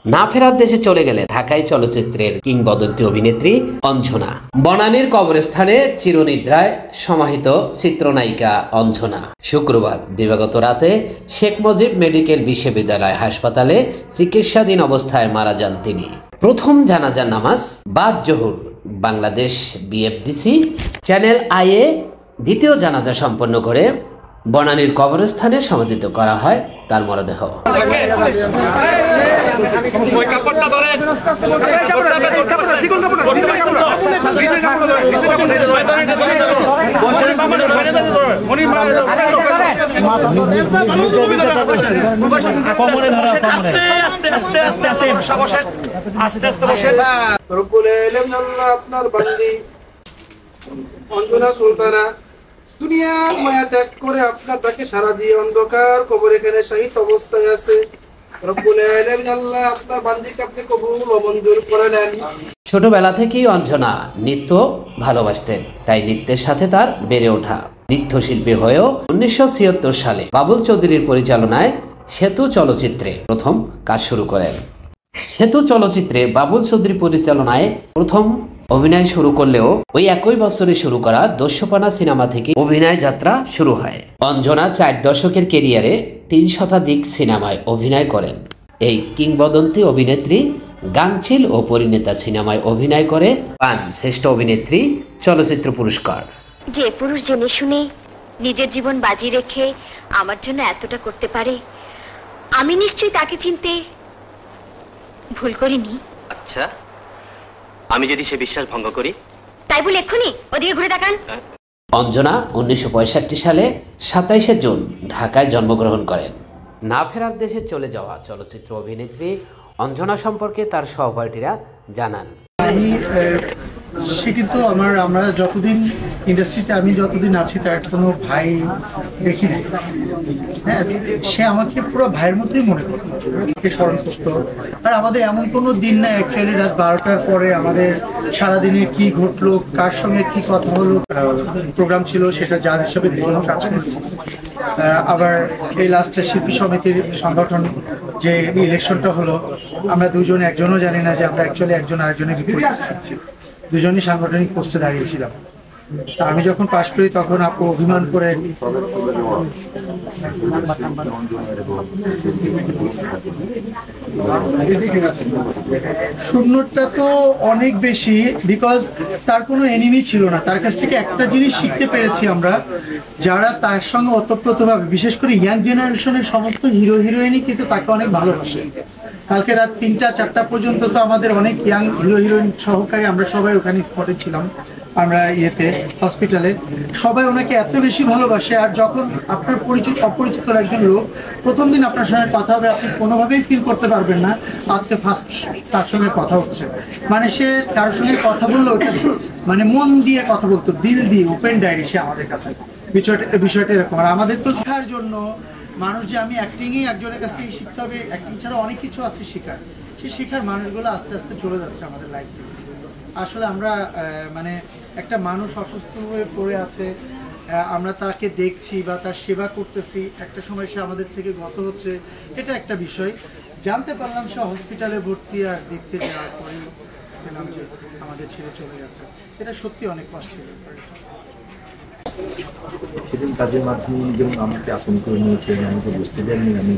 না ফেরার দেশে চলে গেলে ঢাকাই চলচ্চিত্রের কিংবদন্তি অভিনেত্রী অঞ্জনা। বনানীর কবরস্থানে চিরনিদ্রায় সমাহিত চিত্রনায়িকা অঞ্জনা শুক্রবার দিবাগত রাতে শেখ মুজিব মেডিকেল বিশ্ববিদ্যালয় হাসপাতালে চিকিৎসাধীন অবস্থায় মারা যান তিনি। প্রথম জানাজার নামাজ বাদ জোহর বাংলাদেশ বিএফডিসি চ্যানেল আইয়ে দ্বিতীয় জানাজা সম্পন্ন করে বনানীর কবরস্থানে সমাধিত করা হয় তার মরদেহ। আপনার বান্দি অঞ্জনা সুলতানা দুনিয়ার মায়া ত্যাগ করে আপনার ডাকে সারা দিয়ে অন্ধকার কবর এখানে শহীদ অবস্থায় আছে। রব্বুল আলামিন আল্লাহ আপনার বান্দিকে আপনি কবুল ও মঞ্জুর করে নেন। ছোটবেলা থেকেই অঞ্জনা নৃত্য ভালোবাসতেন, তাই নৃত্যের সাথে তার বেড়ে ওঠা। নৃত্যশিল্পী হয়েও 1976 সালে বাবুল চৌধুরীর পরিচালনায় সেতু চলচ্চিত্রে প্রথম কাজ শুরু করেন। সেতু চলচ্চিত্রে বাবুল চৌধুরী পরিচালনায় প্রথম অভিনয় শুরু করলেও ওই একই বছরে শুরু করা দস্যুপানা সিনেমা থেকে অভিনয় যাত্রা শুরু হয়। অঞ্জনা 4 দশকের ক্যারিয়ারে 3 শতাধিক সিনেমায় অভিনয় করেন। এই কিংবদন্তি অভিনেত্রী গাঙচিল ও পরিণীতা সিনেমায় অভিনয় করে পান শ্রেষ্ঠ অভিনেত্রী চলচ্চিত্র পুরস্কার। যে পুরুষ জেনে শুনে নিজের জীবন বাজি রেখে আমার জন্য এতটা করতে পারে, আমি নিশ্চয়ই তাকে চিনতে ভুল করিনি। আচ্ছা, আমি যদি সে বিশ্বাস ভঙ্গ করি? তাই বলে এক্ষুনি ওদিকে ঘুরে তাকান। অঞ্জনা 1965 সালে 27 জুন ঢাকায় জন্মগ্রহণ করেন। না ফেরার দেশে চলে যাওয়া চলচ্চিত্র অভিনেত্রী অঞ্জনা সম্পর্কে তার সহপাঠীরা জানান। সে কিন্তু আমরা যতদিন ইন্ডাস্ট্রিতে আমি যতদিন আছি তার কোনো ভাই দেখি নাই। হ্যাঁ, সে আমাকে পুরো ভাইয়ের মতোই মনে করতো, স্মরণ করতো। আর আমাদের এমন কোনো দিন না অ্যাকচুয়ালি রাত 12টার পরে আমাদের সারাদিনে কি ঘটলো, কার সঙ্গে কি কথা হলো, প্রোগ্রাম ছিল, সেটা জাজ হিসাবে দুজনও কাজ করেছি। আবার এই লাস্টের শিল্পী সমিতির সংগঠন যে ইলেকশনটা হলো, আমরা দুজনে একজনও জানি না যে আমরা অ্যাকচুয়ালি একজন আরেকজনের বিপরীতে থাকছি। দুজনই সাংগঠনিক পোস্টে দাঁড়িয়েছিলাম। তা আমি যখন পাশ করি তখন আপু অভিমান করে শূন্যটা তো অনেক বেশি, বিকজ তার কোনো এনিমি ছিল না। তার কাছ থেকে একটা জিনিস শিখতে পেরেছি আমরা, যারা তার সঙ্গে ওতপ্রোতভাবে, বিশেষ করে ইয়াং জেনারেশনের সমস্ত হিরো হিরোইনই কিন্তু তাকে অনেক ভালোবাসে। কালকে রাত 3টা-4টা পর্যন্ত তো আমাদের অনেক ইয়াং হিরো হিরোইন সহকারে আমরা সবাই ওখানে স্পটে ছিলাম। আমরা হসপিটালে সবাই ওনাকে এত বেশি ভালোবাসে। আর যখন আপনার অপরিচিত একজন লোক প্রথম দিন আপনার সঙ্গে কথা হবে, আপনি কোনোভাবেই ফিল করতে পারবেন না আজকে ফার্স্ট তার সঙ্গে কথা হচ্ছে। মানে সে কারোর সঙ্গে কথা বললো ওটা মানে মন দিয়ে কথা বলতো, দিল দিয়ে, ওপেন ডায়েরি সে আমাদের কাছে। বিষয়টা এরকম। আর আমাদের তো শেখার জন্য মানুষ, যে আমি অ্যাক্টিংই একজনের কাছ থেকে শিখতে হবে, অ্যাক্টিং ছাড়া অনেক কিছু আছে শেখার। সেই শেখার মানুষগুলো আস্তে আস্তে চলে যাচ্ছে আমাদের লাইফ থেকে। আসলে আমরা মানে একটা মানুষ অসুস্থ হয়ে পড়ে আছে, আমরা তাকে দেখছি বা তার সেবা করতেছি, একটা সময় সে আমাদের থেকে গত হচ্ছে, এটা একটা বিষয়। জানতে পারলাম সে হসপিটালে ভর্তি, আর দেখতে যাওয়ার পরে পেলাম যে আমাদের ছেড়ে চলে গেছে। এটা সত্যি অনেক কষ্টের ব্যাপার। সেদিন কাজের মাধ্যমে যেমন আমাকে আপন করে নিয়েছেন, আমাকে বুঝতে দেননি আমি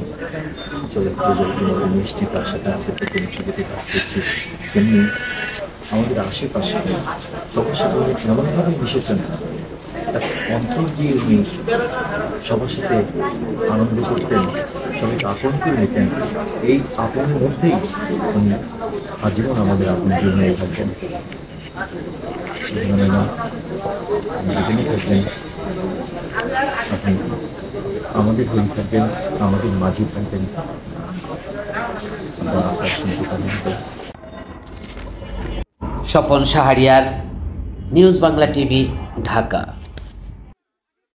মিষ্টি তার সাথে আছে, প্রথম ছবিতে কাজ করছি, তেমনি আমাদের আশেপাশে সবার সাথে এমনভাবে মিশেছেন, অন্তর দিয়ে উনি সবার সাথে আনন্দ করতেন, সবাইকে আপন করে নিতেন। এই আপনের মধ্যেই উনি আজীবন আমাদের আপন জন্য থাকবেন। দুজনেই থাকবেন, আপনি আমাদের হয়ে থাকবেন, আমাদের মাঝে থাকবেন। Swapan Shahriar, news Bangla TV, Dhaka.